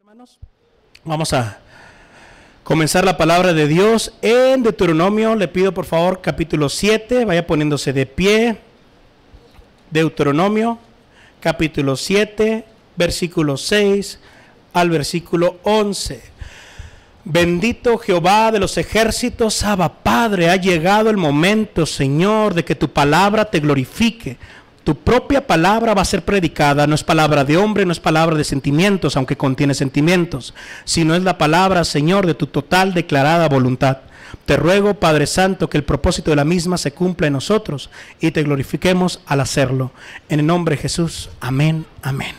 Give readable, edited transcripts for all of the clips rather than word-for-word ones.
Hermanos, vamos a comenzar la palabra de Dios en Deuteronomio. Le pido por favor capítulo 7, vaya poniéndose de pie. Deuteronomio capítulo 7, versículo 6 al versículo 11. Bendito Jehová de los ejércitos, Abba Padre, ha llegado el momento, Señor, de que tu palabra te glorifique. Tu propia palabra va a ser predicada, no es palabra de hombre, no es palabra de sentimientos, aunque contiene sentimientos, sino es la palabra, Señor, de tu total declarada voluntad. Te ruego, Padre Santo, que el propósito de la misma se cumpla en nosotros y te glorifiquemos al hacerlo. En el nombre de Jesús, amén, amén.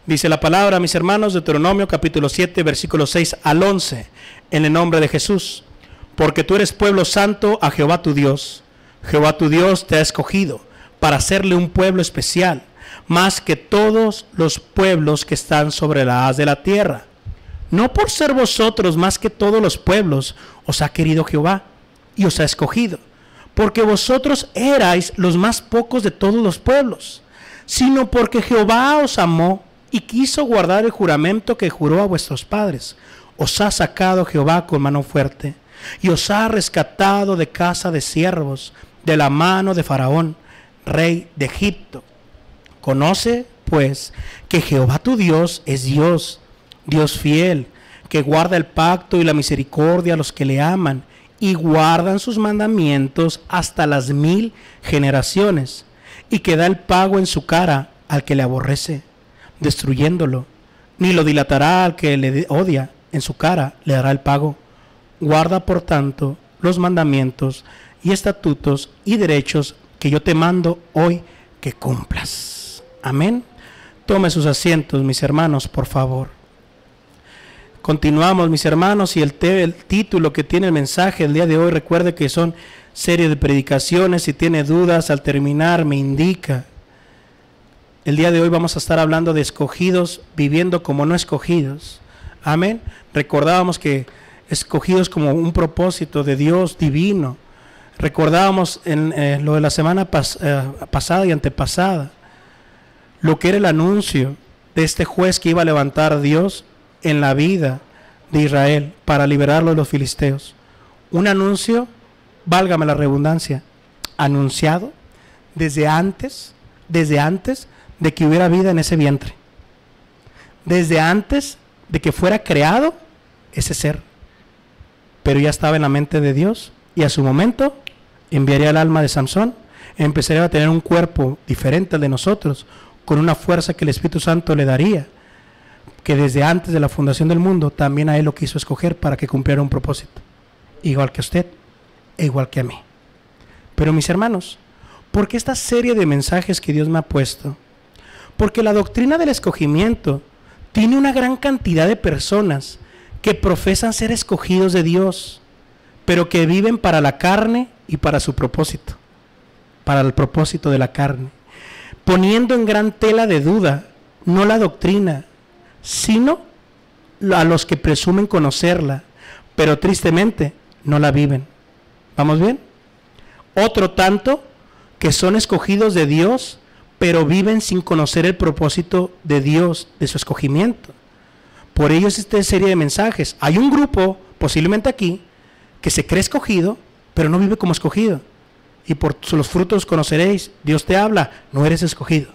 Dice la palabra, mis hermanos, Deuteronomio capítulo 7, versículos 6 al 11, en el nombre de Jesús. Porque tú eres pueblo santo a Jehová tu Dios. Jehová tu Dios te ha escogido para hacerle un pueblo especial, más que todos los pueblos que están sobre la haz de la tierra. No por ser vosotros más que todos los pueblos, os ha querido Jehová y os ha escogido, porque vosotros erais los más pocos de todos los pueblos, sino porque Jehová os amó y quiso guardar el juramento que juró a vuestros padres. Os ha sacado Jehová con mano fuerte, y os ha rescatado de casa de siervos, de la mano de Faraón, rey de Egipto. Conoce pues que Jehová tu Dios es Dios, Dios fiel, que guarda el pacto y la misericordia a los que le aman y guardan sus mandamientos hasta las 1000 generaciones, y que da el pago en su cara al que le aborrece, destruyéndolo, ni lo dilatará al que le odia, en su cara le dará el pago. Guarda por tanto los mandamientos y estatutos y derechos que yo te mando hoy que cumplas. Amén. Tome sus asientos, mis hermanos, por favor. Continuamos, mis hermanos, y el título que tiene el mensaje el día de hoy, recuerde que son serie de predicaciones. Si tiene dudas al terminar, me indica. El día de hoy vamos a estar hablando de escogidos viviendo como no escogidos. Amén. Recordábamos que escogidos como un propósito de Dios divino. Recordábamos en lo de la semana pasada y antepasada lo que era el anuncio de este juez que iba a levantar a Dios en la vida de Israel para liberarlo de los filisteos. Un anuncio, válgame la redundancia, anunciado desde antes de que hubiera vida en ese vientre, desde antes de que fuera creado ese ser, pero ya estaba en la mente de Dios, y a su momento enviaría el alma de Samson, empezaría a tener un cuerpo diferente al de nosotros, con una fuerza que el Espíritu Santo le daría, que desde antes de la fundación del mundo también a él lo quiso escoger para que cumpliera un propósito, igual que a usted e igual que a mí. Pero mis hermanos, ¿por qué esta serie de mensajes que Dios me ha puesto? Porque la doctrina del escogimiento tiene una gran cantidad de personas que profesan ser escogidos de Dios, pero que viven para la carne y para su propósito, para el propósito de la carne, poniendo en gran tela de duda no la doctrina, sino a los que presumen conocerla, pero tristemente no la viven. ¿Vamos bien? Otro tanto que son escogidos de Dios, pero viven sin conocer el propósito de Dios, de su escogimiento. Por ello es esta serie de mensajes. Hay un grupo, posiblemente aquí, que se cree escogido, pero no vive como escogido. Y por los frutos conoceréis. Dios te habla, no eres escogido.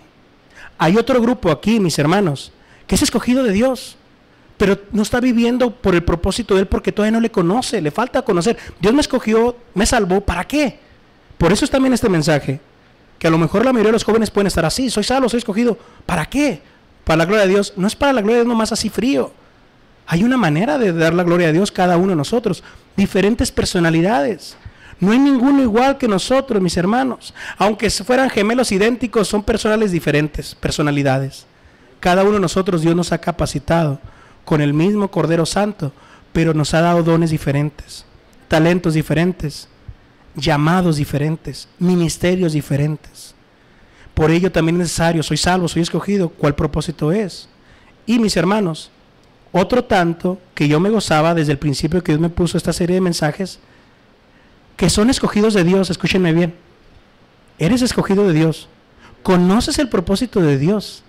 Hay otro grupo aquí, mis hermanos, que es escogido de Dios, pero no está viviendo por el propósito de Él, porque todavía no le conoce, le falta conocer. Dios me escogió, me salvó, ¿para qué? Por eso es también este mensaje, que a lo mejor la mayoría de los jóvenes pueden estar así: soy salvo, soy escogido. ¿Para qué? Para la gloria de Dios. No es para la gloria de Dios nomás así frío. Hay una manera de dar la gloria a Dios cada uno de nosotros, diferentes personalidades. No hay ninguno igual que nosotros, mis hermanos. Aunque fueran gemelos idénticos, son personales diferentes, personalidades. Cada uno de nosotros Dios nos ha capacitado con el mismo Cordero Santo, pero nos ha dado dones diferentes, talentos diferentes, llamados diferentes, ministerios diferentes. Por ello también es necesario: soy salvo, soy escogido, ¿cuál propósito es? Y mis hermanos, otro tanto que yo me gozaba desde el principio que Dios me puso esta serie de mensajes, que son escogidos de Dios. Escúchenme bien, eres escogido de Dios, conoces el propósito de Dios,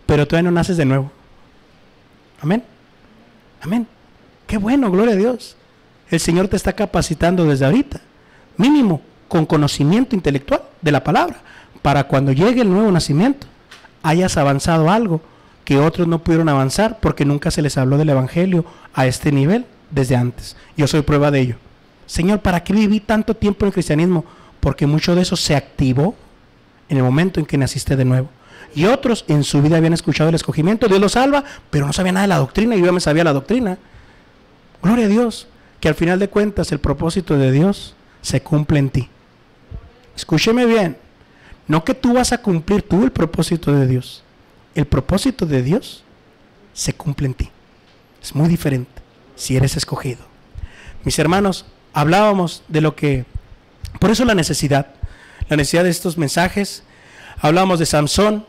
pero todavía no naces de nuevo. Amén. Amén. Qué bueno, gloria a Dios. El Señor te está capacitando desde ahorita, mínimo con conocimiento intelectual de la palabra, para cuando llegue el nuevo nacimiento, hayas avanzado algo que otros no pudieron avanzar porque nunca se les habló del Evangelio a este nivel desde antes. Yo soy prueba de ello. Señor, ¿para qué viví tanto tiempo en el cristianismo? Porque mucho de eso se activó en el momento en que naciste de nuevo. Y otros en su vida habían escuchado el escogimiento, Dios los salva, pero no sabían nada de la doctrina, y yo ya me sabía la doctrina. Gloria a Dios, que al final de cuentas el propósito de Dios se cumple en ti. Escúcheme bien, no que tú vas a cumplir tú el propósito de Dios. El propósito de Dios se cumple en ti. Es muy diferente si eres escogido. Mis hermanos, hablábamos de lo que, por eso la necesidad de estos mensajes. Hablábamos de Samsón,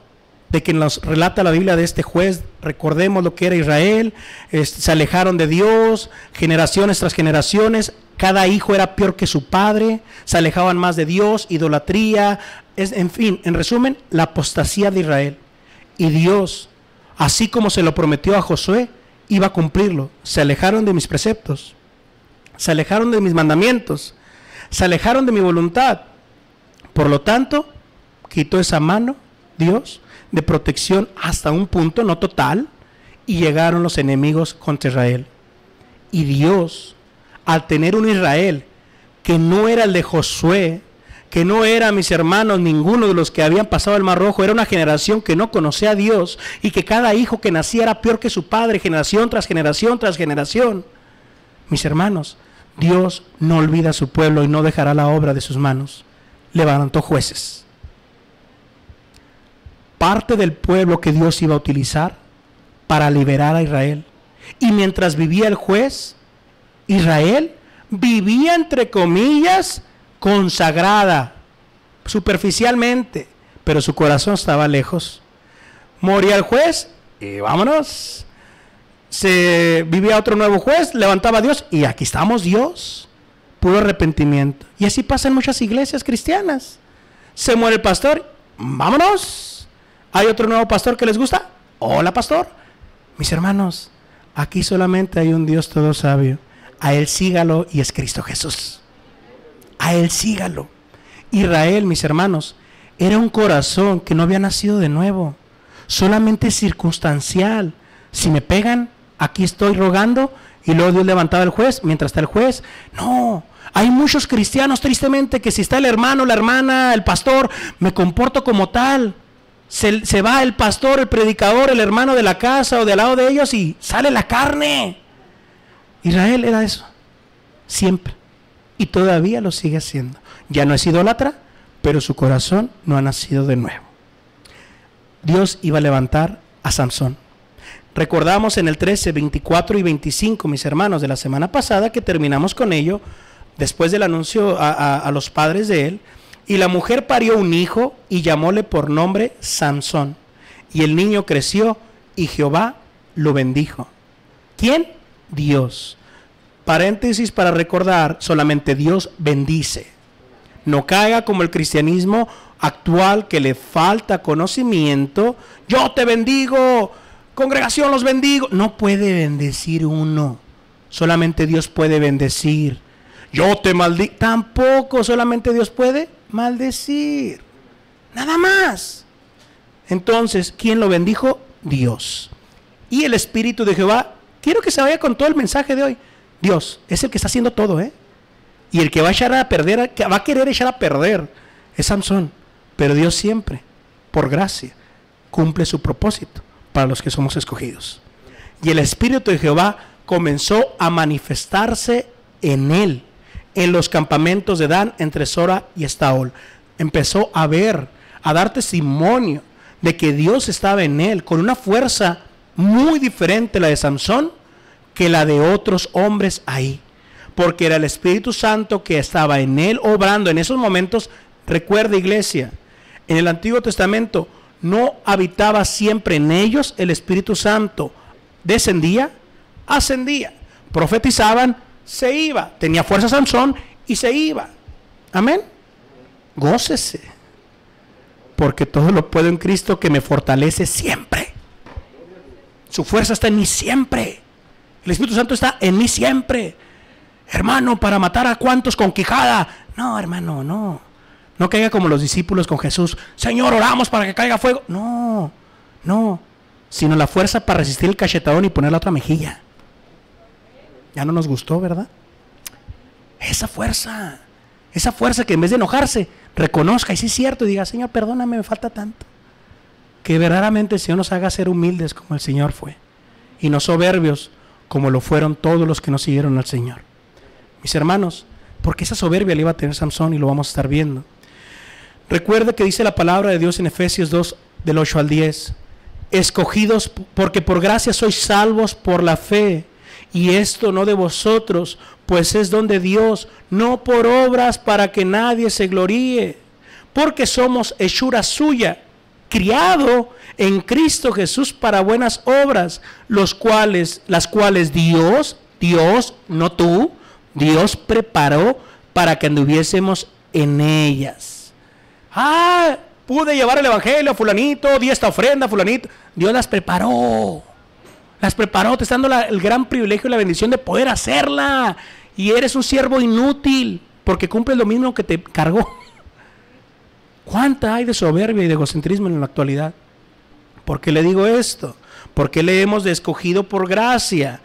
de que nos relata la Biblia de este juez. Recordemos lo que era Israel, se alejaron de Dios, generaciones tras generaciones, cada hijo era peor que su padre, se alejaban más de Dios, idolatría, en fin, en resumen, la apostasía de Israel. Y Dios, así como se lo prometió a Josué, iba a cumplirlo. Se alejaron de mis preceptos, se alejaron de mis mandamientos, se alejaron de mi voluntad. Por lo tanto, quitó esa mano, Dios, de protección hasta un punto, no total, y llegaron los enemigos contra Israel. Y Dios, al tener un Israel que no era el de Josué, que no era, mis hermanos, ninguno de los que habían pasado el Mar Rojo, era una generación que no conocía a Dios, y que cada hijo que nacía era peor que su padre, generación tras generación tras generación. Mis hermanos, Dios no olvida a su pueblo y no dejará la obra de sus manos. Levantó jueces. Parte del pueblo que Dios iba a utilizar para liberar a Israel. Y mientras vivía el juez, Israel vivía, entre comillas, consagrada, superficialmente, pero su corazón estaba lejos. Moría el juez y vámonos. Se vivía otro nuevo juez, levantaba a Dios y aquí estamos Dios. Puro arrepentimiento. Y así pasa en muchas iglesias cristianas. Se muere el pastor, vámonos. ¿Hay otro nuevo pastor que les gusta? Hola, pastor. Mis hermanos, aquí solamente hay un Dios todo sabio. A Él sígalo y es Cristo Jesús. A Él sígalo. Israel, mis hermanos, era un corazón que no había nacido de nuevo. Solamente circunstancial. Si me pegan, aquí estoy rogando, y luego Dios levantaba al juez mientras está el juez. No. Hay muchos cristianos, tristemente, que si está el hermano, la hermana, el pastor, me comporto como tal. Se va el pastor, el predicador, el hermano de la casa o de al lado de ellos y sale la carne. Israel era eso, siempre. Y todavía lo sigue haciendo. Ya no es idólatra, pero su corazón no ha nacido de nuevo. Dios iba a levantar a Samsón. Recordamos en el 13, 24 y 25, mis hermanos, de la semana pasada, que terminamos con ello, después del anuncio a los padres de él. Y la mujer parió un hijo y llamóle por nombre Samsón. Y el niño creció y Jehová lo bendijo. ¿Quién? Dios. Paréntesis para recordar, solamente Dios bendice. No caiga como el cristianismo actual, que le falta conocimiento. Yo te bendigo, congregación los bendigo. No puede bendecir uno. Solamente Dios puede bendecir. Yo te maldigo. Tampoco, solamente Dios puede maldecir. Nada más. Entonces, ¿quién lo bendijo? Dios. Y el Espíritu de Jehová, quiero que se vaya con todo el mensaje de hoy. Dios es el que está haciendo todo, y el que va a echar a perder, que va a querer echar a perder, es Samsón. Pero Dios siempre, por gracia, cumple su propósito para los que somos escogidos. Y el Espíritu de Jehová comenzó a manifestarse en él, en los campamentos de Dan, entre Sora y Estaol. Empezó a ver, a dar testimonio de que Dios estaba en él, con una fuerza muy diferente la de Samsón que la de otros hombres ahí, porque era el Espíritu Santo que estaba en él obrando en esos momentos. Recuerda, iglesia, en el Antiguo Testamento no habitaba siempre en ellos el Espíritu Santo. Descendía, ascendía, profetizaban, se iba, tenía fuerza Samsón y se iba. Amén. Gócese, porque todo lo puedo en Cristo que me fortalece siempre. Su fuerza está en mí siempre. El Espíritu Santo está en mí siempre. Hermano, para matar a cuantos con quijada. No, hermano, no. No caiga como los discípulos con Jesús. Señor, oramos para que caiga fuego. No, no. Sino la fuerza para resistir el cachetadón y poner la otra mejilla. Ya no nos gustó, ¿verdad? Esa fuerza que en vez de enojarse, reconozca, y sí es cierto, y diga, Señor, perdóname, me falta tanto. Que verdaderamente el Señor nos haga ser humildes como el Señor fue. Y no soberbios como lo fueron todos los que nos siguieron al Señor. Mis hermanos, porque esa soberbia le iba a tener Samsón y lo vamos a estar viendo. Recuerde que dice la palabra de Dios en Efesios 2, del 8 al 10. Escogidos porque por gracia sois salvos por la fe. Y esto no de vosotros, pues es don de Dios, no por obras para que nadie se gloríe. Porque somos hechura suya, criado en Cristo Jesús para buenas obras, las cuales Dios, no tú, Dios preparó para que anduviésemos en ellas. Pude llevar el evangelio a fulanito, di esta ofrenda a fulanito. Dios las preparó. Te está dando el gran privilegio y la bendición de poder hacerla. Y eres un siervo inútil, porque cumples lo mismo que te cargó. ¿Cuánta hay de soberbia y de egocentrismo en la actualidad? ¿Por qué le digo esto? Porque le hemos escogido por gracia.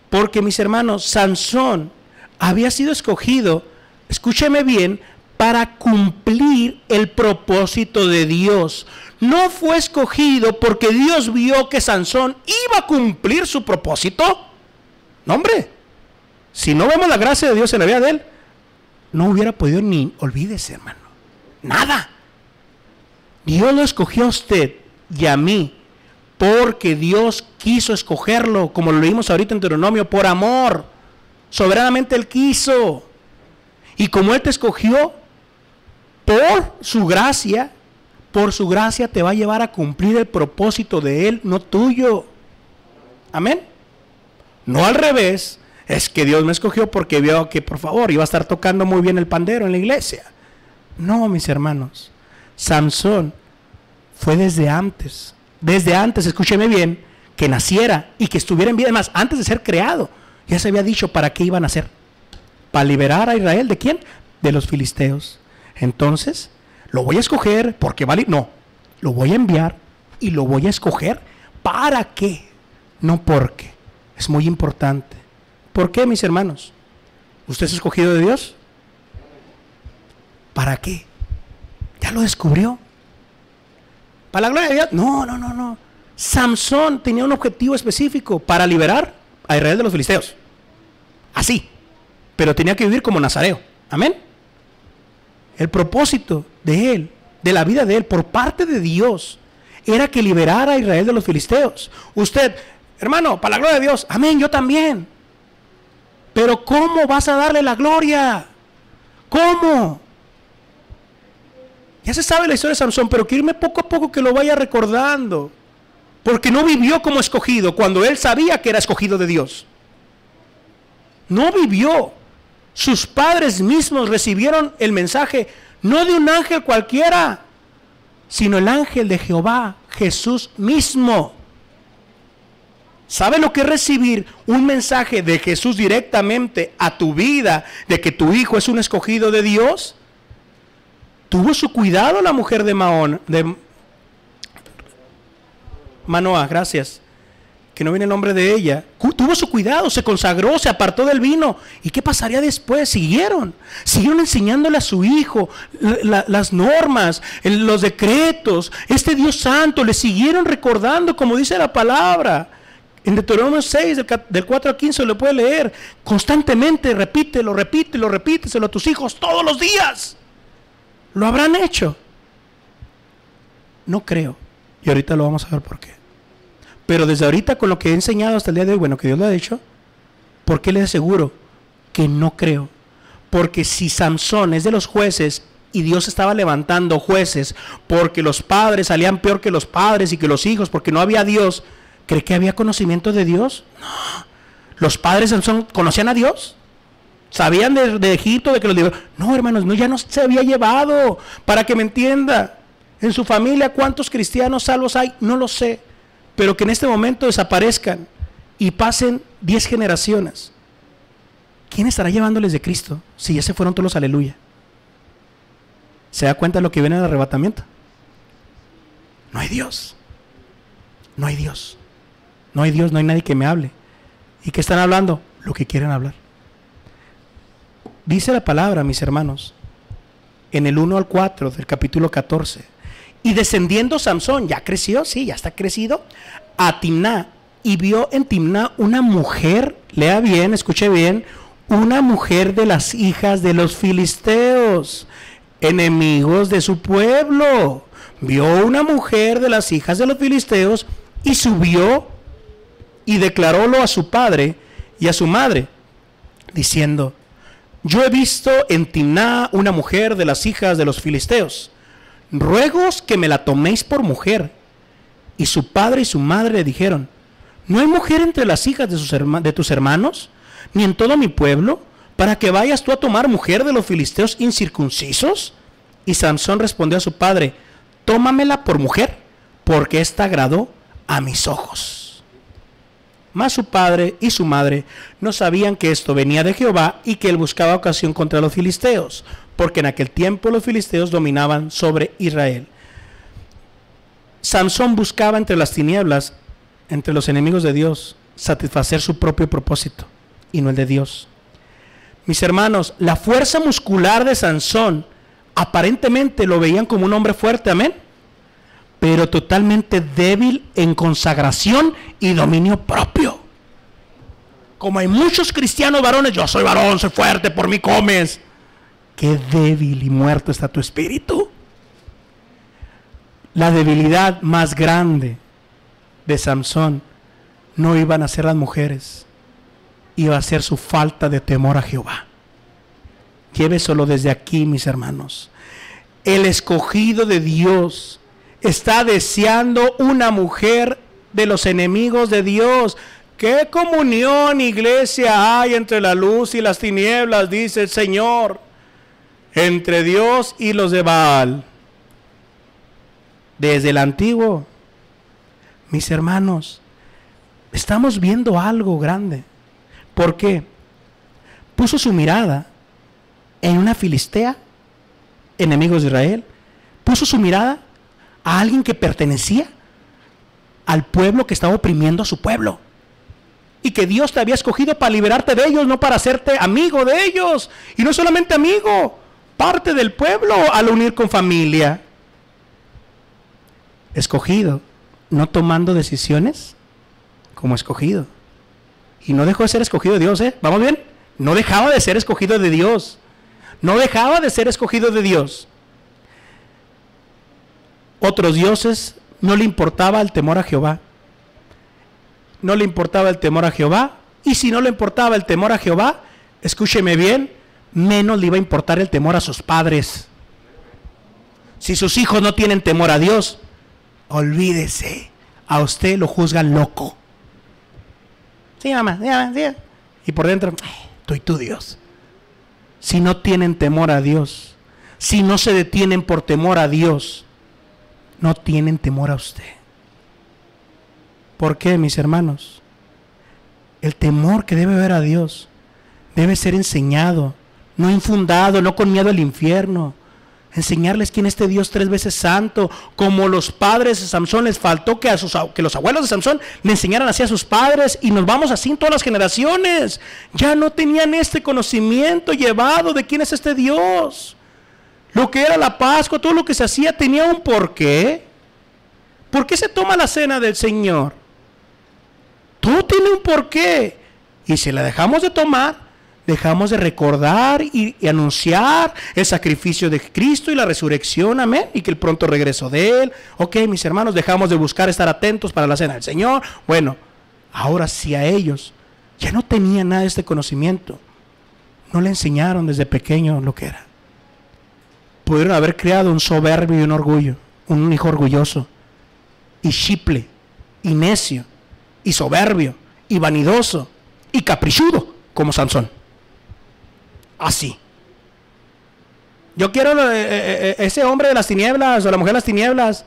Porque, mis hermanos, Sansón había sido escogido, escúcheme bien, para cumplir el propósito de Dios. No fue escogido porque Dios vio que Sansón iba a cumplir su propósito. No, hombre, si no vemos la gracia de Dios en la vida de él, no hubiera podido ni, olvídese, hermano, nada. Dios lo escogió a usted y a mí porque Dios quiso escogerlo, como lo leímos ahorita en Deuteronomio, por amor. Soberanamente Él quiso. Y como Él te escogió, por su gracia te va a llevar a cumplir el propósito de Él, no tuyo. Amén. No al revés, es que Dios me escogió porque vio que, por favor, iba a estar tocando muy bien el pandero en la iglesia. No, mis hermanos, Samsón fue desde antes, escúcheme bien, que naciera y que estuviera en vida. Además, antes de ser creado, ya se había dicho para qué iban a hacer. Para liberar a Israel, ¿de quién? De los filisteos. Entonces, lo voy a escoger porque vale. No, lo voy a enviar y lo voy a escoger. ¿Para qué? No porque. Es muy importante. ¿Por qué, mis hermanos? ¿Usted es escogido de Dios? ¿Para qué? ¿Ya lo descubrió? ¿Para la gloria de Dios? No. Samsón tenía un objetivo específico para liberar a Israel de los filisteos. Así. Pero tenía que vivir como nazareo. Amén. El propósito de él, de la vida de él, por parte de Dios, era que liberara a Israel de los filisteos. Usted, hermano, para la gloria de Dios, amén, yo también. Pero ¿cómo vas a darle la gloria? ¿Cómo? Ya se sabe la historia de Samsón, pero quiero irme poco a poco que lo vaya recordando. Porque no vivió como escogido cuando él sabía que era escogido de Dios. No vivió. Sus padres mismos recibieron el mensaje, no de un ángel cualquiera, sino el ángel de Jehová, Jesús mismo. ¿Sabe lo que es recibir un mensaje de Jesús directamente a tu vida, de que tu hijo es un escogido de Dios? Tuvo su cuidado la mujer de Manoah, gracias, que no viene el nombre de ella. Tuvo su cuidado, se consagró, se apartó del vino. ¿Y qué pasaría después? Siguieron enseñándole a su hijo las normas, los decretos, este Dios santo. Le siguieron recordando, como dice la palabra en Deuteronomio 6 del 4 al 15, lo puede leer constantemente. Repíteselo a tus hijos todos los días. ¿Lo habrán hecho? No creo, y ahorita lo vamos a ver por qué. Pero desde ahorita, con lo que he enseñado hasta el día de hoy, bueno, que Dios lo ha hecho, ¿por qué le aseguro que no creo? Porque si Samsón es de los jueces y Dios estaba levantando jueces porque los padres salían peor que los padres y que los hijos, porque no había Dios, ¿cree que había conocimiento de Dios? No. ¿Los padres de Samsón conocían a Dios? ¿Sabían de Egipto, de que los liberó? No, hermanos, no, ya no se había llevado. Para que me entienda, en su familia, ¿cuántos cristianos salvos hay? No lo sé. Pero que en este momento desaparezcan y pasen 10 generaciones. ¿Quién estará llevándoles de Cristo si ya se fueron todos los aleluya? ¿Se da cuenta de lo que viene del arrebatamiento? No hay Dios. No hay Dios. No hay Dios, no hay nadie que me hable. ¿Y qué están hablando? Lo que quieren hablar. Dice la palabra, mis hermanos, en el 1 al 4 del capítulo 14. Y descendiendo Samson, ya creció, sí, ya está crecido, a Timná, y vio en Timná una mujer, lea bien, escuche bien, una mujer de las hijas de los filisteos, enemigos de su pueblo. Vio una mujer de las hijas de los filisteos y subió y declarólo a su padre y a su madre, diciendo: yo he visto en Timná una mujer de las hijas de los filisteos, ruegos que me la toméis por mujer. Y su padre y su madre le dijeron: ¿no hay mujer entre las hijas de tus hermanos, ni en todo mi pueblo, para que vayas tú a tomar mujer de los filisteos incircuncisos? Y Samsón respondió a su padre: tómamela por mujer, porque esta agradó a mis ojos. Mas su padre y su madre no sabían que esto venía de Jehová y que él buscaba ocasión contra los filisteos, porque en aquel tiempo los filisteos dominaban sobre Israel. Samsón buscaba entre las tinieblas, entre los enemigos de Dios, satisfacer su propio propósito y no el de Dios. Mis hermanos, la fuerza muscular de Samsón aparentemente lo veían como un hombre fuerte, amén, pero totalmente débil en consagración y dominio propio. Como hay muchos cristianos varones: yo soy varón, soy fuerte, por mí comes. Qué débil y muerto está tu espíritu. La debilidad más grande de Samsón no iban a ser las mujeres, iba a ser su falta de temor a Jehová. Lléveselo desde aquí, mis hermanos. El escogido de Dios está deseando una mujer de los enemigos de Dios. ¿Qué comunión, iglesia, hay entre la luz y las tinieblas? Dice el Señor. Entre Dios y los de Baal. Desde el antiguo. Mis hermanos, estamos viendo algo grande. ¿Por qué? Puso su mirada en una filistea, enemigos de Israel. Puso su mirada a alguien que pertenecía al pueblo que estaba oprimiendo a su pueblo, y que Dios te había escogido para liberarte de ellos, no para hacerte amigo de ellos. Y no solamente amigo, parte del pueblo al unir con familia. Escogido, no tomando decisiones como escogido. Y no dejó de ser escogido de Dios, ¿vamos bien? No dejaba de ser escogido de Dios. No dejaba de ser escogido de Dios. Otros dioses, no le importaba el temor a Jehová. No le importaba el temor a Jehová. Y si no le importaba el temor a Jehová, escúcheme bien, menos le iba a importar el temor a sus padres. Si sus hijos no tienen temor a Dios, olvídese, a usted lo juzgan loco. Sí, mamá, sí. Y por dentro, estoy tu Dios. Si no tienen temor a Dios, si no se detienen por temor a Dios, no tienen temor a usted. ¿Por qué, mis hermanos? El temor que debe haber a Dios debe ser enseñado, no infundado, no con miedo al infierno. Enseñarles quién es este Dios 3 veces santo, como los padres de Samsón les faltó que los abuelos de Samsón le enseñaran así a sus padres, y nos vamos así en todas las generaciones. Ya no tenían este conocimiento llevado de quién es este Dios. Lo que era la Pascua, todo lo que se hacía tenía un porqué. ¿Por qué se toma la cena del Señor? Todo tiene un porqué. Y si la dejamos de tomar, dejamos de recordar y anunciar el sacrificio de Cristo y la resurrección, amén, y que el pronto regreso de Él. Ok, mis hermanos, dejamos de buscar estar atentos para la cena del Señor. Bueno, ahora sí, a ellos ya no tenían nada de este conocimiento. No le enseñaron desde pequeño lo que era. Pudieron haber creado un soberbio y un orgullo, un hijo orgulloso, y chiple, y necio, y soberbio, y vanidoso, y caprichudo, como Sansón. Así. Yo quiero ese hombre de las tinieblas, o la mujer de las tinieblas.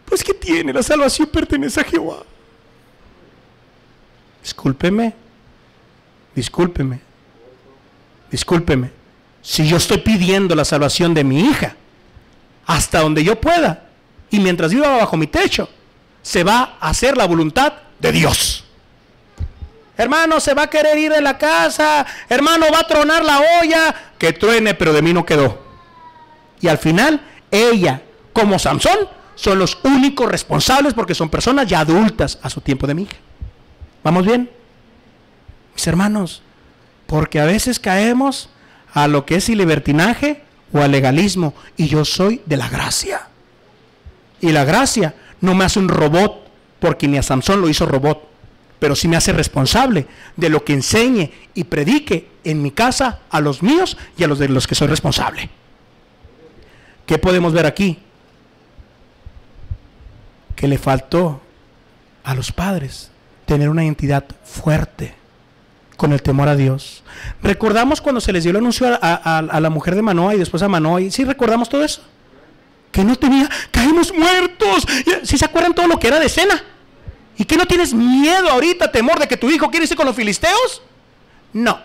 Pues ¿qué tiene? La salvación pertenece a Jehová. Discúlpeme, Discúlpeme. Si yo estoy pidiendo la salvación de mi hija, hasta donde yo pueda, y mientras viva bajo mi techo, se va a hacer la voluntad de Dios. Hermano, se va a querer ir de la casa, hermano, va a tronar la olla, que truene, pero de mí no quedó. Y al final, ella, como Samson, son los únicos responsables, porque son personas ya adultas a su tiempo de mi hija. ¿Vamos bien? Mis hermanos, porque a veces caemos a lo que es el libertinaje o al legalismo, y yo soy de la gracia. Y la gracia no me hace un robot, porque ni a Samson lo hizo robot, pero sí me hace responsable de lo que enseñe y predique en mi casa a los míos y a los de los que soy responsable. ¿Qué podemos ver aquí? Que le faltó a los padres tener una identidad fuerte con el temor a Dios. Recordamos cuando se les dio el anuncio a la mujer de Manoah y después a Manoah, y sí recordamos todo eso, que no tenía, caímos muertos. ¿Sí se acuerdan todo lo que era de escena? ¿Y que no tienes miedo ahorita, temor de que tu hijo quiere irse con los filisteos? No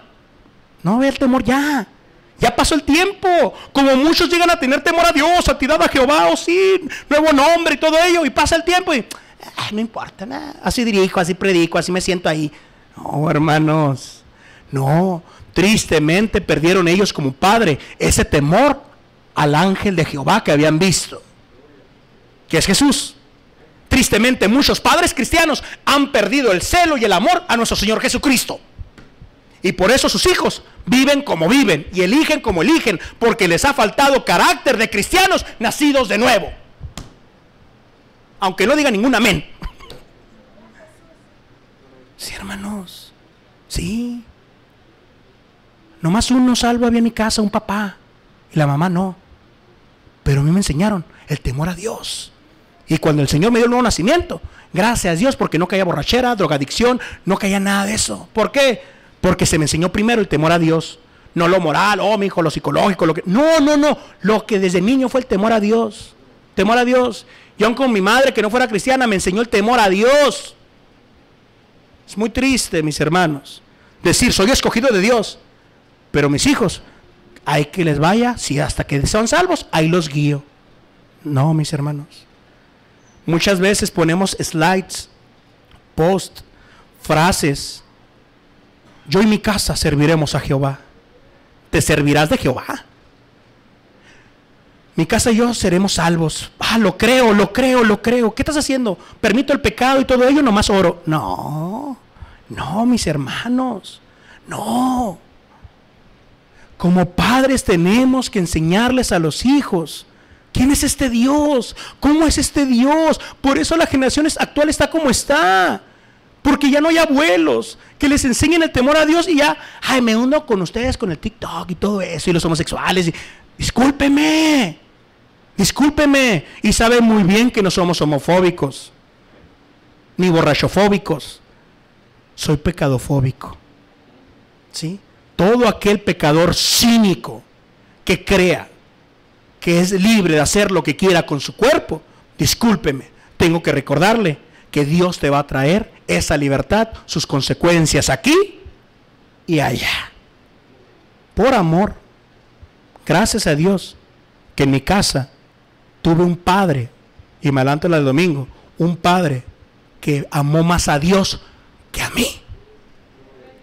ve el temor ya. Ya pasó el tiempo. Como muchos llegan a tener temor a Dios, santidad a Jehová, sí, nuevo nombre y todo ello, y pasa el tiempo y no importa nada. Así dirijo, así predico, así me siento ahí. No, hermanos, no. Tristemente perdieron ellos como padre ese temor al ángel de Jehová que habían visto, que es Jesús. Tristemente muchos padres cristianos han perdido el celo y el amor a nuestro Señor Jesucristo. Y por eso sus hijos viven como viven y eligen como eligen, porque les ha faltado carácter de cristianos nacidos de nuevo. Aunque no diga ningún amén. Sí, hermanos. Sí. Nomás uno salvo había en mi casa, un papá, y la mamá no. Pero a mí me enseñaron el temor a Dios. Y cuando el Señor me dio el nuevo nacimiento, gracias a Dios, porque no caía borrachera, drogadicción, no caía nada de eso. ¿Por qué? Porque se me enseñó primero el temor a Dios. No lo moral, mi hijo, lo psicológico, lo que... No. Lo que desde niño fue el temor a Dios. Temor a Dios. Yo aun con mi madre, que no fuera cristiana, me enseñó el temor a Dios. Es muy triste, mis hermanos, decir, soy escogido de Dios, pero mis hijos, hay que les vaya, si hasta que sean salvos, ahí los guío. No, mis hermanos. Muchas veces ponemos slides, post, frases. Yo y mi casa serviremos a Jehová. ¿Te servirás de Jehová? Mi casa y yo seremos salvos. Lo creo. ¿Qué estás haciendo? ¿Permito el pecado y todo ello? Nomás oro. No, mis hermanos. No. Como padres tenemos que enseñarles a los hijos. ¿Quién es este Dios? ¿Cómo es este Dios? Por eso la generación actual está como está. Porque ya no hay abuelos que les enseñen el temor a Dios y ya, me uno con ustedes con el TikTok y todo eso y los homosexuales. Discúlpeme. Y sabe muy bien que no somos homofóbicos ni borrachofóbicos. Soy pecadofóbico. ¿Sí? Todo aquel pecador cínico que crea que es libre de hacer lo que quiera con su cuerpo, discúlpeme, tengo que recordarle que Dios te va a traer esa libertad, sus consecuencias aquí y allá. Por amor, gracias a Dios que en mi casa tuve un padre, y me adelanto la del domingo, un padre que amó más a Dios que a mí.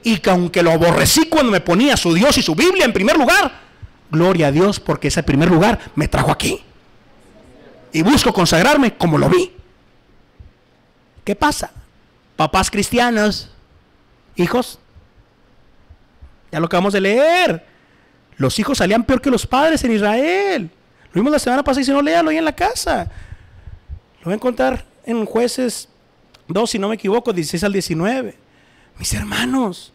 Y que aunque lo aborrecí cuando me ponía su Dios y su Biblia en primer lugar, gloria a Dios porque ese primer lugar me trajo aquí. Y busco consagrarme como lo vi. ¿Qué pasa? Papás cristianos, hijos, ya lo acabamos de leer. Los hijos salían peor que los padres en Israel. Lo vimos la semana pasada y si no, léalo ahí en la casa. Lo voy a encontrar en Jueces 2, si no me equivoco, 16 al 19. Mis hermanos,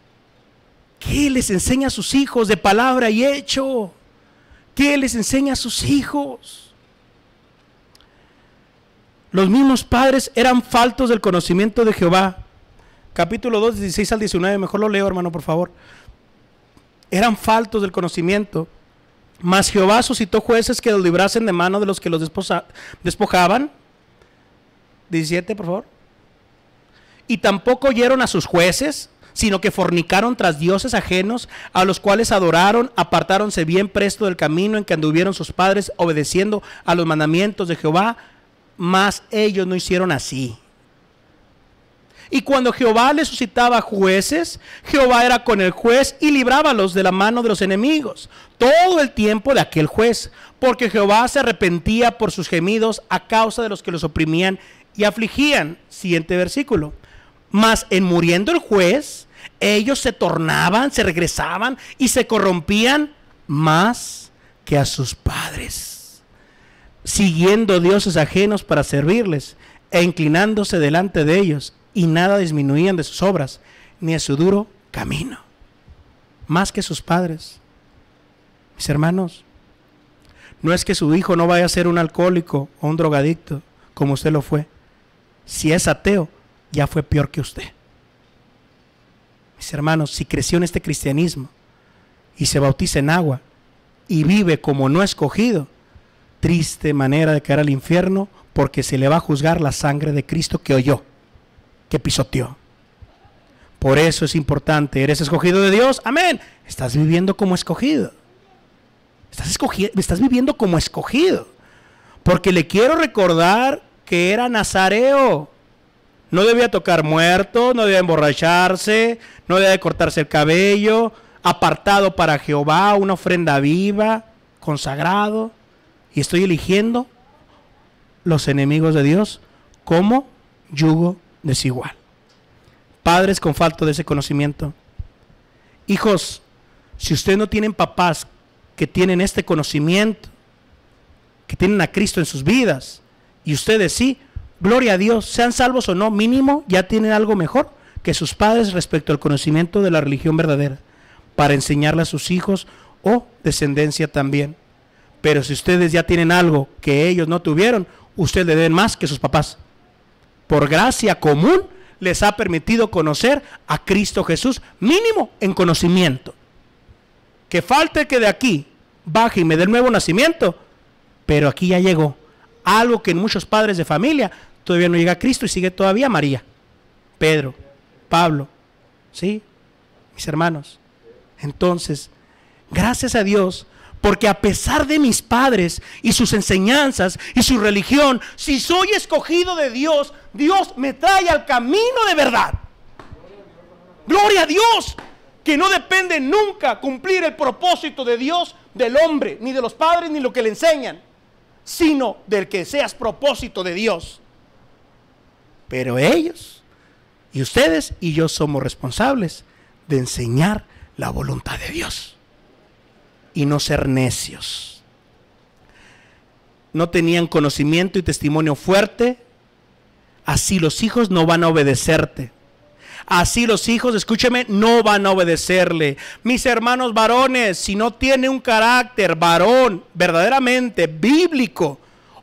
¿qué les enseña a sus hijos de palabra y hecho? ¿Qué les enseña a sus hijos? Los mismos padres eran faltos del conocimiento de Jehová. Capítulo 2, 16 al 19, mejor lo leo, hermano, por favor. Eran faltos del conocimiento. Mas Jehová suscitó jueces que los librasen de mano de los que los despojaban. 17, por favor. Y tampoco oyeron a sus jueces, sino que fornicaron tras dioses ajenos, a los cuales adoraron, apartáronse bien presto del camino en que anduvieron sus padres, obedeciendo a los mandamientos de Jehová, mas ellos no hicieron así. Y cuando Jehová le suscitaba jueces, Jehová era con el juez y librábalos de la mano de los enemigos, todo el tiempo de aquel juez, porque Jehová se arrepentía por sus gemidos a causa de los que los oprimían y afligían. Siguiente versículo. Mas en muriendo el juez, ellos se tornaban, se regresaban y se corrompían más que a sus padres, siguiendo dioses ajenos para servirles e inclinándose delante de ellos, y nada disminuían de sus obras, ni de su duro camino, más que sus padres. Mis hermanos, no es que su hijo no vaya a ser un alcohólico o un drogadicto, como usted lo fue. Si es ateo, ya fue peor que usted. Mis hermanos, si creció en este cristianismo y se bautiza en agua y vive como no escogido, triste manera de caer al infierno, porque se le va a juzgar la sangre de Cristo que oyó, que pisoteó. Por eso es importante. ¿Eres escogido de Dios? Amén. Estás viviendo como escogido. Estás viviendo como escogido. Porque le quiero recordar que era nazareo. No debía tocar muertos, no debía emborracharse, no debía cortarse el cabello, apartado para Jehová, una ofrenda viva, consagrado. Y estoy eligiendo los enemigos de Dios como yugo desigual. Padres con falta de ese conocimiento. Hijos, si ustedes no tienen papás que tienen este conocimiento, que tienen a Cristo en sus vidas, y ustedes sí, gloria a Dios, sean salvos o no, mínimo ya tienen algo mejor que sus padres respecto al conocimiento de la religión verdadera, para enseñarle a sus hijos o descendencia también. Pero si ustedes ya tienen algo que ellos no tuvieron, ustedes le deben más que sus papás. Por gracia común les ha permitido conocer a Cristo Jesús, mínimo en conocimiento. Que falte que de aquí baje y me dé el nuevo nacimiento, pero aquí ya llegó. Algo que en muchos padres de familia todavía no llega a Cristo y sigue todavía María, Pedro, Pablo, ¿sí? Mis hermanos. Entonces, gracias a Dios, porque a pesar de mis padres y sus enseñanzas y su religión, si soy escogido de Dios, Dios me trae al camino de verdad. Gloria a Dios, que no depende nunca cumplir el propósito de Dios del hombre, ni de los padres, ni lo que le enseñan, sino del que seas propósito de Dios. Pero ellos y ustedes y yo somos responsables de enseñar la voluntad de Dios y no ser necios. No tenían conocimiento y testimonio fuerte. Así los hijos no van a obedecerte. Así los hijos, escúcheme, no van a obedecerle. Mis hermanos varones, si no tiene un carácter varón verdaderamente bíblico,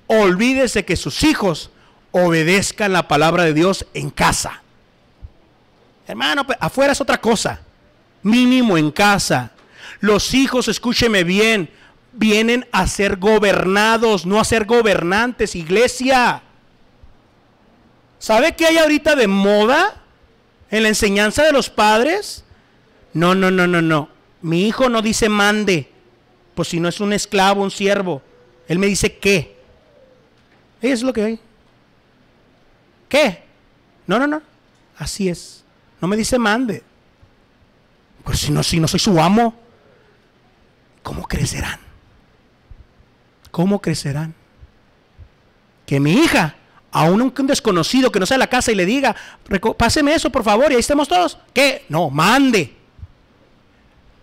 olvídese que sus hijos obedezcan la palabra de Dios en casa. Hermano, afuera es otra cosa. Mínimo en casa. Los hijos, escúcheme bien, vienen a ser gobernados, no a ser gobernantes, iglesia. ¿Sabe qué hay ahorita de moda en la enseñanza de los padres? No. Mi hijo no dice mande, pues si no es un esclavo, un siervo. Él me dice qué. Eso es lo que hay. ¿Qué? No. Así es. No me dice mande. Pues si no soy su amo. ¿Cómo crecerán? ¿Cómo crecerán? Que mi hija, aún un desconocido que no sea de la casa y le diga, páseme eso por favor y ahí estemos todos. ¿Qué? No, mande.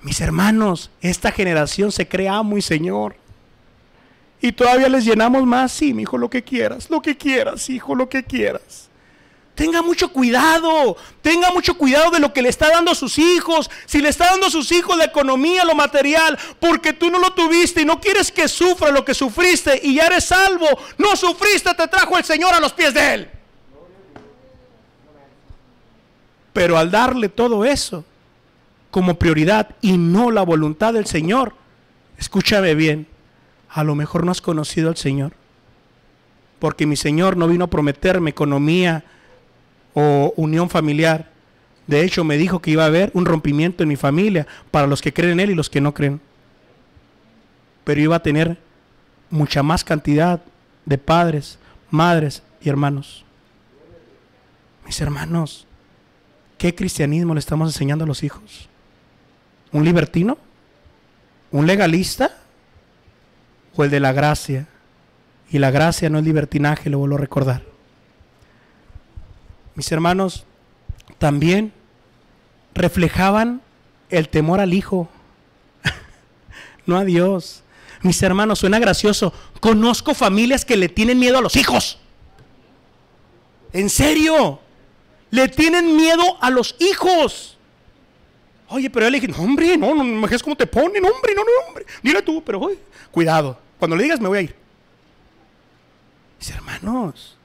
Mis hermanos, esta generación se cree amo y señor. Y todavía les llenamos más. Sí, mi hijo, lo que quieras, hijo, lo que quieras. Tenga mucho cuidado de lo que le está dando a sus hijos. Si le está dando a sus hijos la economía, lo material, porque tú no lo tuviste y no quieres que sufra lo que sufriste y ya eres salvo. No sufriste, te trajo el Señor a los pies de Él. Pero al darle todo eso como prioridad y no la voluntad del Señor, escúchame bien, a lo mejor no has conocido al Señor. Porque mi Señor no vino a prometerme economía o unión familiar, De hecho, me dijo que iba a haber un rompimiento en mi familia para los que creen en Él y los que no creen. Pero iba a tener mucha más cantidad de padres, madres y hermanos. Mis hermanos, ¿qué cristianismo le estamos enseñando a los hijos? ¿Un libertino? ¿Un legalista? ¿O el de la gracia? Y la gracia no es libertinaje, lo vuelvo a recordar. Mis hermanos, también reflejaban el temor al hijo, no a Dios. Mis hermanos, suena gracioso. Conozco familias que le tienen miedo a los hijos. ¿En serio? Le tienen miedo a los hijos. Oye, pero yo le dije, no, hombre, no me imagines cómo te ponen, hombre, no, hombre. Dile tú, pero oye, cuidado. Cuando le digas me voy a ir. Mis hermanos,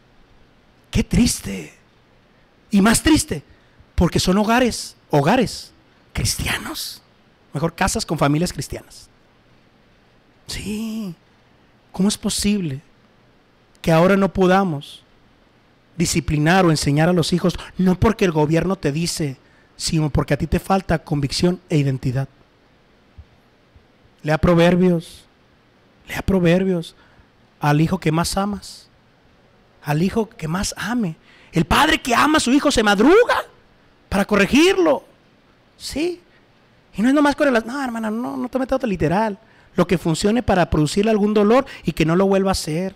qué triste. Y más triste, porque son hogares cristianos. Mejor casas con familias cristianas. Sí. ¿Cómo es posible que ahora no podamos disciplinar o enseñar a los hijos? No porque el gobierno te dice, sino porque a ti te falta convicción e identidad. Lea Proverbios al hijo que más amas, al hijo que más ame. El padre que ama a su hijo se madruga para corregirlo. Sí. Y no es nomás con el... No, hermana, no te metas literal. Lo que funcione para producirle algún dolor y que no lo vuelva a hacer.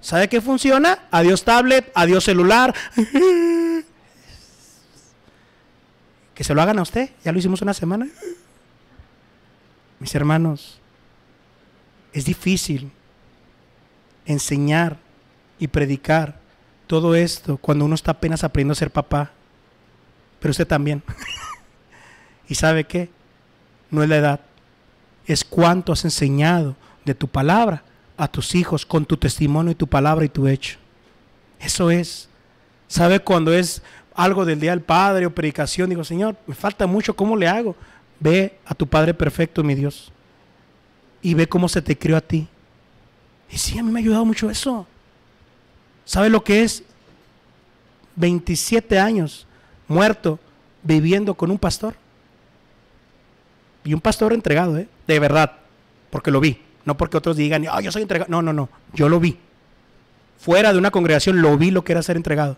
¿Sabe qué funciona? Adiós tablet, adiós celular. Que se lo hagan a usted. Ya lo hicimos una semana. Mis hermanos, es difícil enseñar y predicar todo esto cuando uno está apenas aprendiendo a ser papá. Pero usted también. ¿Y sabe qué? No es la edad, es cuánto has enseñado de tu palabra a tus hijos con tu testimonio y tu palabra y tu hecho. Eso es. ¿Sabe cuando es algo del Día del Padre o predicación? Digo, Señor, me falta mucho, ¿cómo le hago? Ve a tu Padre perfecto, mi Dios, y ve cómo se te crió a ti. Y sí, a mí me ha ayudado mucho eso. ¿Sabe lo que es? 27 años muerto viviendo con un pastor. Y un pastor entregado, de verdad, porque lo vi. No porque otros digan, oh, yo soy entregado. No, yo lo vi. Fuera de una congregación lo vi lo que era ser entregado.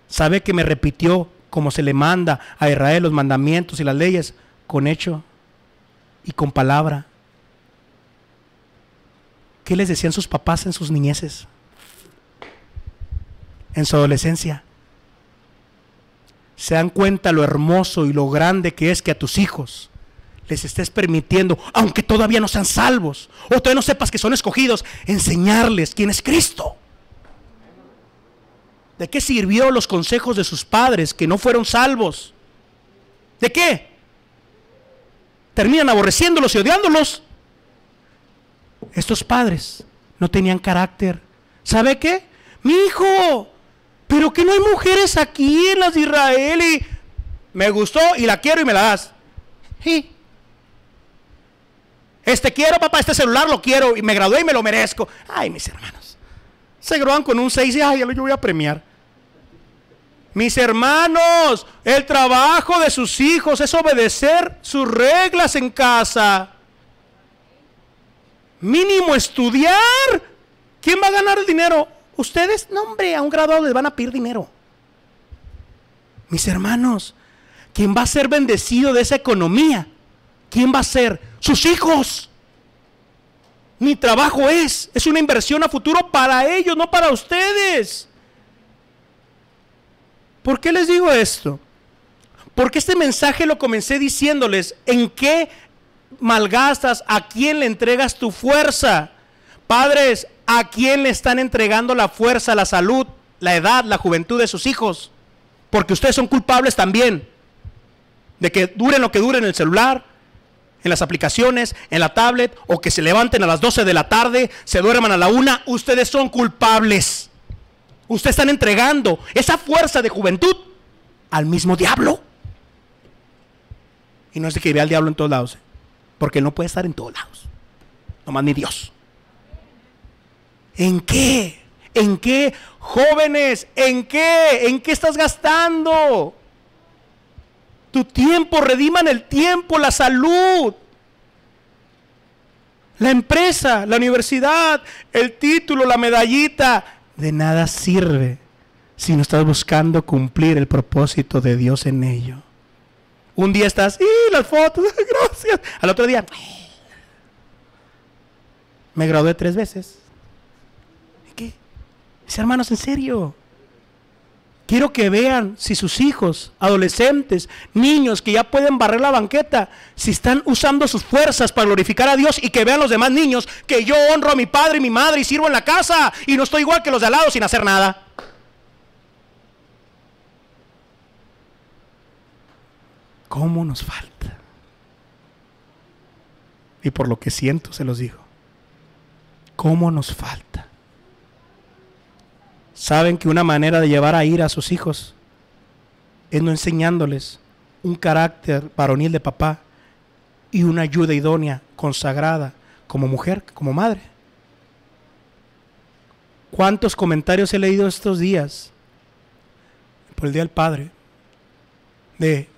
¿Sabe que me repitió como se le manda a Israel los mandamientos y las leyes? Con hecho y con palabra. ¿Qué les decían sus papás en sus niñeces? En su adolescencia. ¿Se dan cuenta lo hermoso y lo grande que es que a tus hijos les estés permitiendo, aunque todavía no sean salvos, o todavía no sepas que son escogidos, enseñarles quién es Cristo? ¿De qué sirvió los consejos de sus padres que no fueron salvos? ¿De qué? Terminan aborreciéndolos y odiándolos. Estos padres no tenían carácter. ¿Sabe qué? Mi hijo, pero que no hay mujeres aquí en las de Israel y me gustó y la quiero y me la das. Sí. Quiero, papá, este celular lo quiero y me gradué y me lo merezco. Ay, mis hermanos, se gradúan con un 6 y ay, yo voy a premiar. Mis hermanos, el trabajo de sus hijos es obedecer sus reglas en casa. Mínimo estudiar. ¿Quién va a ganar el dinero? Ustedes, no, hombre, a un graduado les van a pedir dinero. Mis hermanos, ¿quién va a ser bendecido de esa economía? ¿Quién va a ser? Sus hijos. Mi trabajo es una inversión a futuro para ellos, no para ustedes. ¿Por qué les digo esto? Porque este mensaje lo comencé diciéndoles, ¿en qué malgastas? ¿A quién le entregas tu fuerza? Padres, ¿a quién le están entregando la fuerza, la salud, la edad, la juventud de sus hijos? Porque ustedes son culpables también de que duren lo que duren en el celular, en las aplicaciones, en la tablet, o que se levanten a las 12 de la tarde, se duerman a la 1. Ustedes son culpables. Ustedes están entregando esa fuerza de juventud al mismo diablo. Y no es de que vea al diablo en todos lados, porque él no puede estar en todos lados, nomás ni Dios. ¿En qué? ¿En qué, jóvenes? ¿En qué? ¿En qué estás gastando? tu tiempo, rediman el tiempo, la salud, la empresa, la universidad, el título, la medallita. De nada sirve si no estás buscando cumplir el propósito de Dios en ello. Un día estás, las fotos, gracias. Al otro día, me gradué 3 veces. ¿Qué? Mis hermanos, en serio. Quiero que vean si sus hijos, adolescentes, niños que ya pueden barrer la banqueta, si están usando sus fuerzas para glorificar a Dios, y que vean los demás niños que yo honro a mi padre y mi madre y sirvo en la casa y no estoy igual que los de al lado sin hacer nada. ¿Cómo nos falta? Y por lo que siento se los digo. ¿Cómo nos falta? Saben que una manera de llevar a ira a sus hijos es no enseñándoles un carácter varonil de papá y una ayuda idónea, consagrada, como mujer, como madre. ¿Cuántos comentarios he leído estos días por el Día del Padre? De,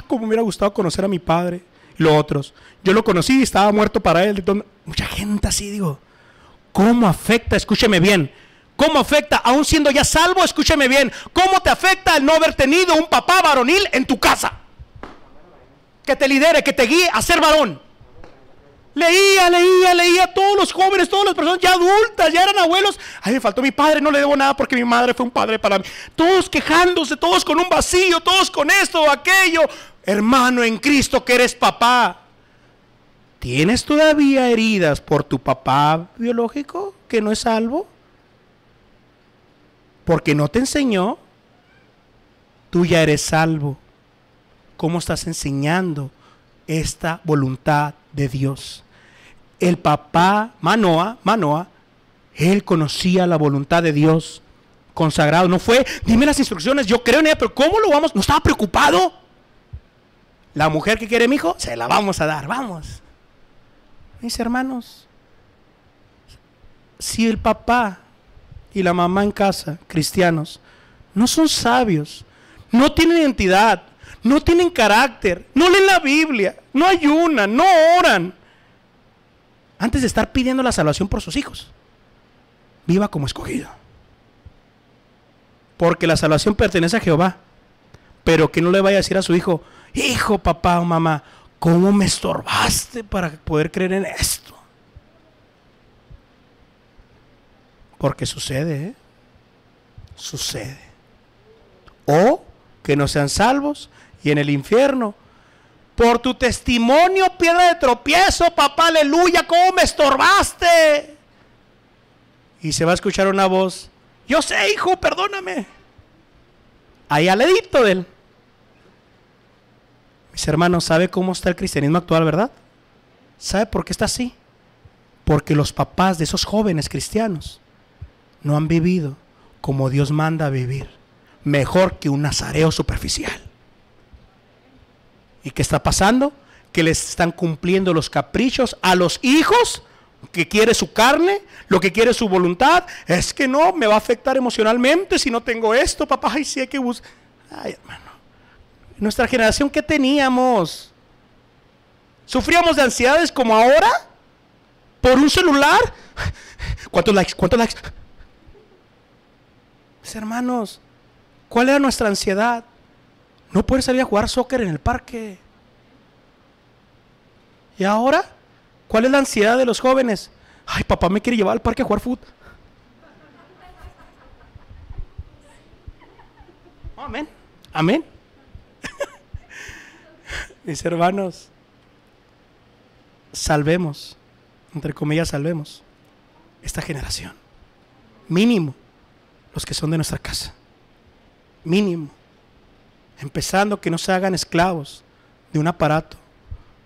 cómo me hubiera gustado conocer a mi padre. Y los otros, yo lo conocí y estaba muerto para él. Mucha gente así, digo, ¿cómo afecta? Escúcheme bien. ¿Cómo afecta, aún siendo ya salvo? Escúcheme bien. ¿Cómo te afecta el no haber tenido un papá varonil en tu casa? Que te lidere, que te guíe a ser varón. Leía, todos los jóvenes, todas las personas ya adultas, ya eran abuelos. Ay, me faltó mi padre, no le debo nada porque mi madre fue un padre para mí. Todos quejándose, todos con un vacío, todos con esto o aquello. Hermano en Cristo que eres papá, ¿tienes todavía heridas por tu papá biológico que no es salvo? Porque no te enseñó. Tú ya eres salvo. ¿Cómo estás enseñando esta voluntad de Dios? El papá Manoah, él conocía la voluntad de Dios, consagrado. No fue, dime las instrucciones, yo creo en ella, pero ¿cómo lo vamos? No estaba preocupado. La mujer que quiere mi hijo, se la vamos a dar, vamos. Mis hermanos, si el papá y la mamá en casa, cristianos, no son sabios, no tienen identidad, no tienen carácter, no leen la Biblia, no ayunan, no oran, antes de estar pidiendo la salvación por sus hijos, viva como escogido. Porque la salvación pertenece a Jehová. Pero que no le vaya a decir a su hijo, hijo, papá o mamá, ¿cómo me estorbaste para poder creer en esto? Porque sucede, sucede. O que no sean salvos y en el infierno, por tu testimonio, piedra de tropiezo, papá, aleluya, ¿cómo me estorbaste? Y se va a escuchar una voz, yo sé, hijo, perdóname. Ahí al ladito de él. Mis hermanos, ¿sabe cómo está el cristianismo actual, verdad? ¿Sabe por qué está así? Porque los papás de esos jóvenes cristianos no han vivido como Dios manda a vivir, mejor que un nazareo superficial. ¿Y qué está pasando? Que les están cumpliendo los caprichos a los hijos, que quiere su carne, lo que quiere su voluntad. Es que no, me va a afectar emocionalmente si no tengo esto, papá. Ay, sí hay que buscar. Ay, hermano, nuestra generación, ¿qué teníamos? ¿Sufríamos de ansiedades como ahora? ¿Por un celular? ¿Cuántos likes? ¿Cuántos likes? Mis hermanos, ¿cuál era nuestra ansiedad? No poder salir a jugar soccer en el parque. ¿Y ahora? ¿Cuál es la ansiedad de los jóvenes? Ay, papá me quiere llevar al parque a jugar fútbol. Amén. Amén. Mis hermanos, salvemos, entre comillas, salvemos esta generación. Mínimo los que son de nuestra casa. Mínimo. Empezando que no se hagan esclavos de un aparato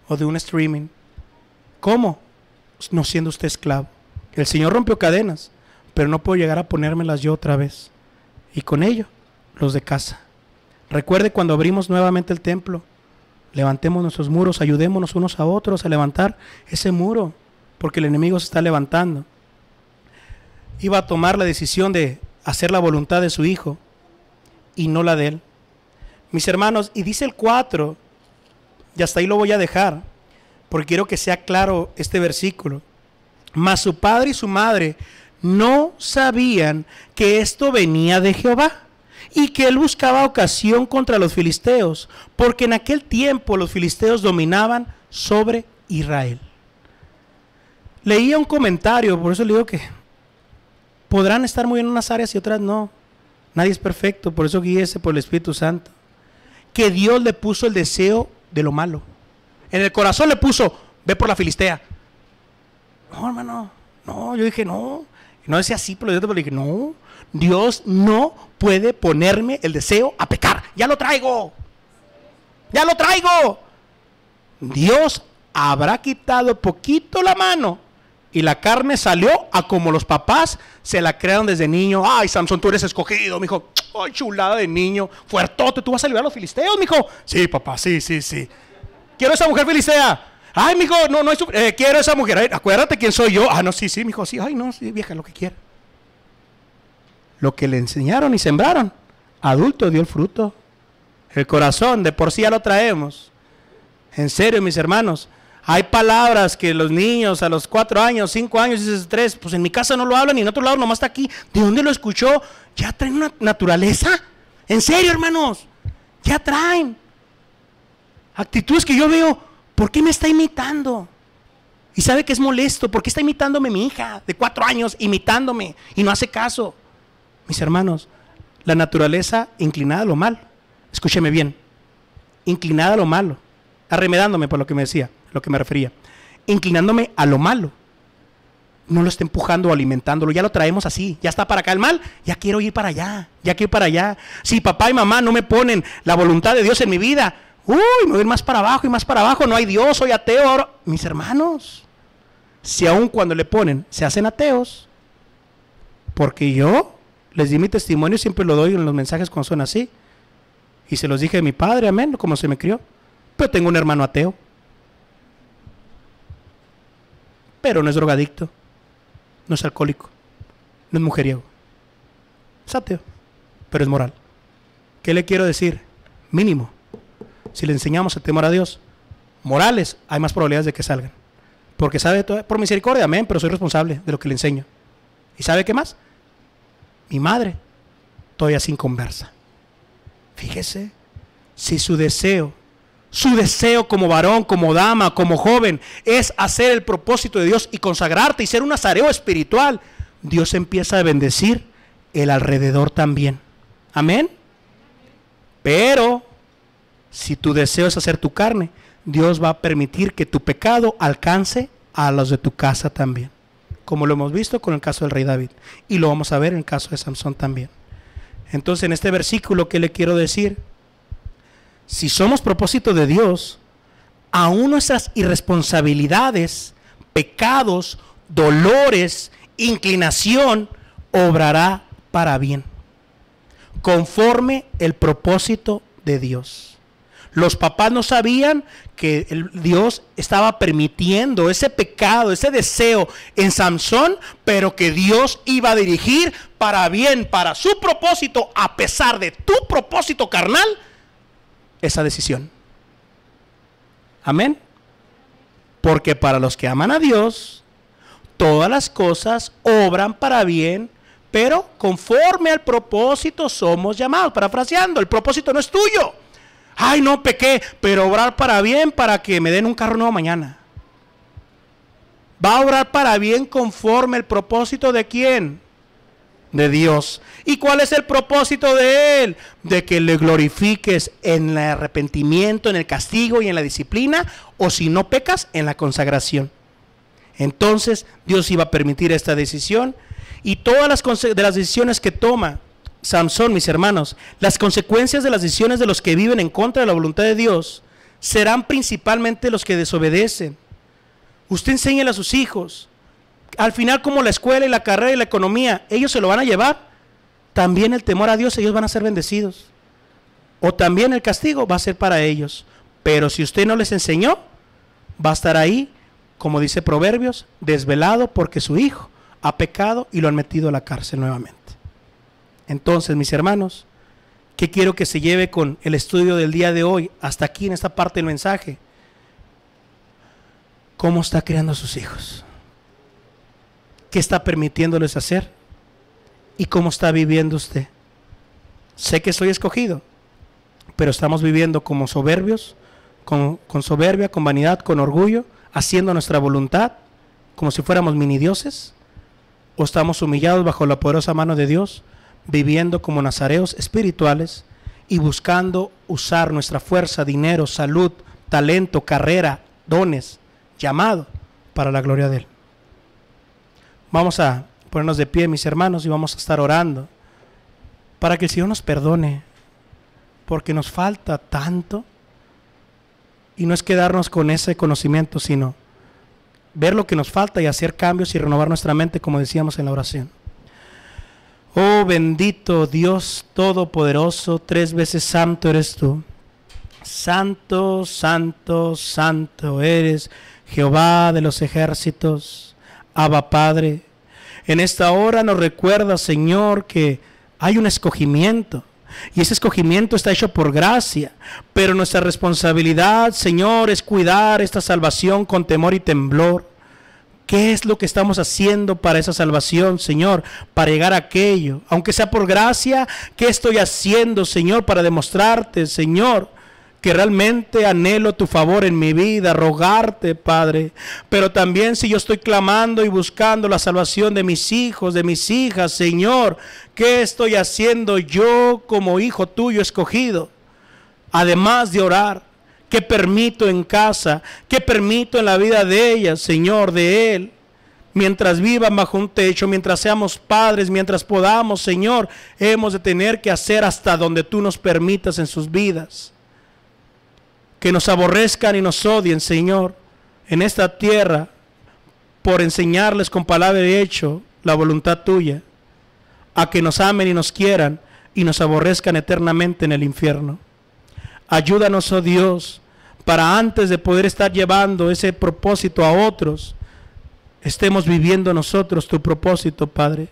o de un streaming. ¿Cómo? No siendo usted esclavo. El Señor rompió cadenas, pero no puedo llegar a ponérmelas yo otra vez. Y con ello, los de casa. Recuerde cuando abrimos nuevamente el templo, levantemos nuestros muros, ayudémonos unos a otros a levantar ese muro, porque el enemigo se está levantando. Iba a tomar la decisión de hacer la voluntad de su hijo y no la de él. Mis hermanos, y dice el 4, y hasta ahí lo voy a dejar, porque quiero que sea claro este versículo. Mas su padre y su madre no sabían que esto venía de Jehová, y que él buscaba ocasión contra los filisteos, porque en aquel tiempo los filisteos dominaban sobre Israel. Leía un comentario, por eso le digo que podrán estar muy bien en unas áreas y otras no. Nadie es perfecto, por eso guíese por el Espíritu Santo. Que Dios le puso el deseo de lo malo. En el corazón le puso, ve por la Filistea. No, hermano, no, yo dije no. No decía así, pero yo te dije, no, Dios no puede ponerme el deseo a pecar. Ya lo traigo. Ya lo traigo. Dios habrá quitado poquito la mano y la carne salió a como los papás se la crearon desde niño. Ay, Samson, tú eres escogido, mijo. Ay, chulada de niño, fuertote, tú vas a liberar a los filisteos, mijo. Sí, papá, sí. Quiero esa mujer filistea. Ay, mijo, no, quiero esa mujer. Ay, acuérdate quién soy yo. Ah, no, sí, mijo, sí. Ay, no, sí, vieja, lo que quiera. Lo que le enseñaron y sembraron, adulto dio el fruto. El corazón de por sí ya lo traemos. En serio, mis hermanos, hay palabras que los niños a los 4 años, 5 años, dices 3, pues en mi casa no lo hablan y en otro lado nomás está aquí. ¿De dónde lo escuchó? Ya traen una naturaleza. En serio, hermanos, ya traen actitudes que yo veo. ¿Por qué me está imitando? Y sabe que es molesto. ¿Por qué está imitándome mi hija de 4 años, imitándome y no hace caso? Mis hermanos, la naturaleza inclinada a lo malo. Escúcheme bien. Inclinada a lo malo. Arremedándome por lo que me decía, lo que me refería. Inclinándome a lo malo. No lo está empujando o alimentándolo. Ya lo traemos así. Ya está para acá el mal. Ya quiero ir para allá. Ya quiero ir para allá. Si papá y mamá no me ponen la voluntad de Dios en mi vida, me voy a ir más para abajo y más para abajo. No hay Dios, soy ateo ahora. Mis hermanos, si aún cuando le ponen se hacen ateos, porque yo les di mi testimonio, siempre lo doy en los mensajes cuando son así, y se los dije de mi padre, amén, como se me crió. Pero tengo un hermano ateo, pero no es drogadicto, no es alcohólico, no es mujeriego, es ateo, pero es moral. ¿Qué le quiero decir? Mínimo, si le enseñamos el temor a Dios, morales, hay más probabilidades de que salgan. Porque sabe, por misericordia, amén, pero soy responsable de lo que le enseño. ¿Y sabe qué más? Mi madre, todavía sin conversa. Fíjese, si su deseo como varón, como dama, como joven, es hacer el propósito de Dios y consagrarte y ser un nazareo espiritual, Dios empieza a bendecir el alrededor también. Amén. Pero si tu deseo es hacer tu carne, Dios va a permitir que tu pecado alcance a los de tu casa también, como lo hemos visto con el caso del rey David, y lo vamos a ver en el caso de Samson también. Entonces, en este versículo, ¿qué le quiero decir? Si somos propósito de Dios, aún nuestras irresponsabilidades, pecados, dolores, inclinación, obrará para bien, conforme el propósito de Dios. Los papás no sabían que Dios estaba permitiendo ese pecado, ese deseo en Samson, pero que Dios iba a dirigir para bien, para su propósito, a pesar de tu propósito carnal, esa decisión. Amén. Porque para los que aman a Dios, todas las cosas obran para bien, pero conforme al propósito somos llamados. Parafraseando, el propósito no es tuyo. Ay, no pequé, pero obrar para bien para que me den un carro nuevo mañana. Va a obrar para bien conforme el propósito de ¿quién? De Dios. ¿Y cuál es el propósito de Él? De que le glorifiques en el arrepentimiento, en el castigo y en la disciplina, o si no pecas, en la consagración. Entonces Dios iba a permitir esta decisión, y todas las decisiones que toma Samson, mis hermanos, las consecuencias de las decisiones de los que viven en contra de la voluntad de Dios serán principalmente los que desobedecen. Usted enséñele a sus hijos, al final, como la escuela y la carrera y la economía, ellos se lo van a llevar. También el temor a Dios, ellos van a ser bendecidos. O también el castigo va a ser para ellos. Pero si usted no les enseñó, va a estar ahí, como dice Proverbios, desvelado porque su hijo ha pecado y lo han metido a la cárcel nuevamente. Entonces, mis hermanos, ¿Qué quiero que se lleve con el estudio del día de hoy hasta aquí en esta parte del mensaje? ¿Cómo está criando a sus hijos? ¿Qué está permitiéndoles hacer? ¿Y cómo está viviendo usted? Sé que soy escogido, pero estamos viviendo como soberbios, con soberbia, con vanidad, con orgullo, haciendo nuestra voluntad, como si fuéramos mini dioses, o estamos humillados bajo la poderosa mano de Dios, viviendo como nazareos espirituales y buscando usar nuestra fuerza, dinero, salud, talento, carrera, dones, llamado para la gloria de Él. Vamos a ponernos de pie, mis hermanos, y vamos a estar orando para que el Señor nos perdone, porque nos falta tanto, y no es quedarnos con ese conocimiento, sino ver lo que nos falta y hacer cambios y renovar nuestra mente, como decíamos en la oración. Oh bendito Dios Todopoderoso, 3 veces santo eres tú. Santo, santo, santo eres Jehová de los ejércitos. Abba Padre, en esta hora nos recuerda, Señor, que hay un escogimiento, y ese escogimiento está hecho por gracia, pero nuestra responsabilidad, Señor, es cuidar esta salvación con temor y temblor. ¿Qué es lo que estamos haciendo para esa salvación, Señor? Para llegar a aquello, aunque sea por gracia. ¿Qué estoy haciendo, Señor, para demostrarte, Señor, que realmente anhelo tu favor en mi vida, rogarte, Padre? Pero también si yo estoy clamando y buscando la salvación de mis hijos, de mis hijas, Señor, ¿qué estoy haciendo yo como hijo tuyo escogido? Además de orar, ¿qué permito en casa? ¿Qué permito en la vida de ellas, Señor, de Él? Mientras vivan bajo un techo, mientras seamos padres, mientras podamos, Señor, hemos de tener que hacer hasta donde tú nos permitas en sus vidas. Que nos aborrezcan y nos odien, Señor, en esta tierra, por enseñarles con palabra y hecho la voluntad tuya, a que nos amen y nos quieran y nos aborrezcan eternamente en el infierno. Ayúdanos, oh Dios, para antes de poder estar llevando ese propósito a otros, estemos viviendo nosotros tu propósito, Padre.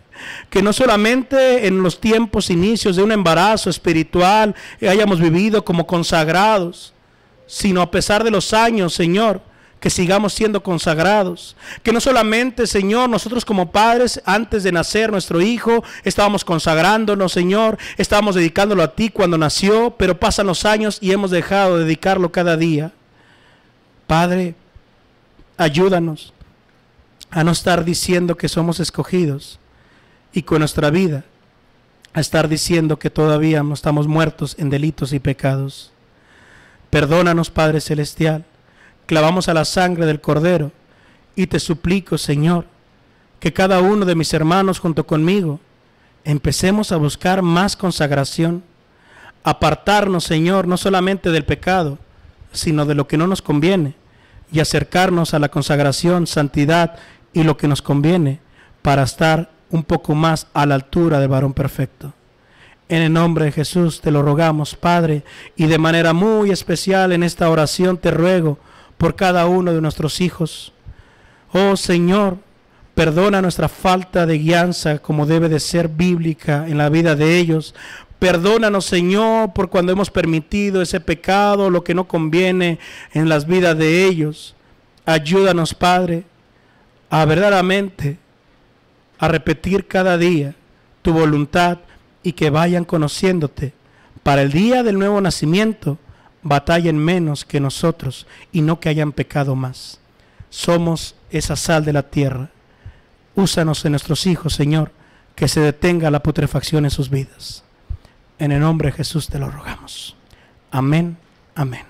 Que no solamente en los tiempos inicios de un embarazo espiritual hayamos vivido como consagrados, sino a pesar de los años, Señor, que sigamos siendo consagrados. Que no solamente, Señor, nosotros como padres, antes de nacer nuestro hijo, estábamos consagrándonos, Señor, estábamos dedicándolo a ti cuando nació, pero pasan los años y hemos dejado de dedicarlo cada día. Padre, ayúdanos a no estar diciendo que somos escogidos y con nuestra vida a estar diciendo que todavía no estamos muertos en delitos y pecados. Perdónanos, Padre Celestial. Clavamos a la sangre del Cordero y te suplico, Señor, que cada uno de mis hermanos junto conmigo empecemos a buscar más consagración, apartarnos, Señor, no solamente del pecado, sino de lo que no nos conviene, y acercarnos a la consagración, santidad y lo que nos conviene para estar un poco más a la altura del varón perfecto. En el nombre de Jesús te lo rogamos, Padre, y de manera muy especial en esta oración te ruego por cada uno de nuestros hijos. Oh Señor, perdona nuestra falta de guianza como debe de ser bíblica en la vida de ellos. Perdónanos, Señor, por cuando hemos permitido ese pecado, lo que no conviene en las vidas de ellos. Ayúdanos, Padre, a verdaderamente a repetir cada día tu voluntad y que vayan conociéndote. Para el día del nuevo nacimiento, batallen menos que nosotros y no que hayan pecado más. Somos esa sal de la tierra. Úsanos en nuestros hijos, Señor, que se detenga la putrefacción en sus vidas. En el nombre de Jesús te lo rogamos. Amén, amén.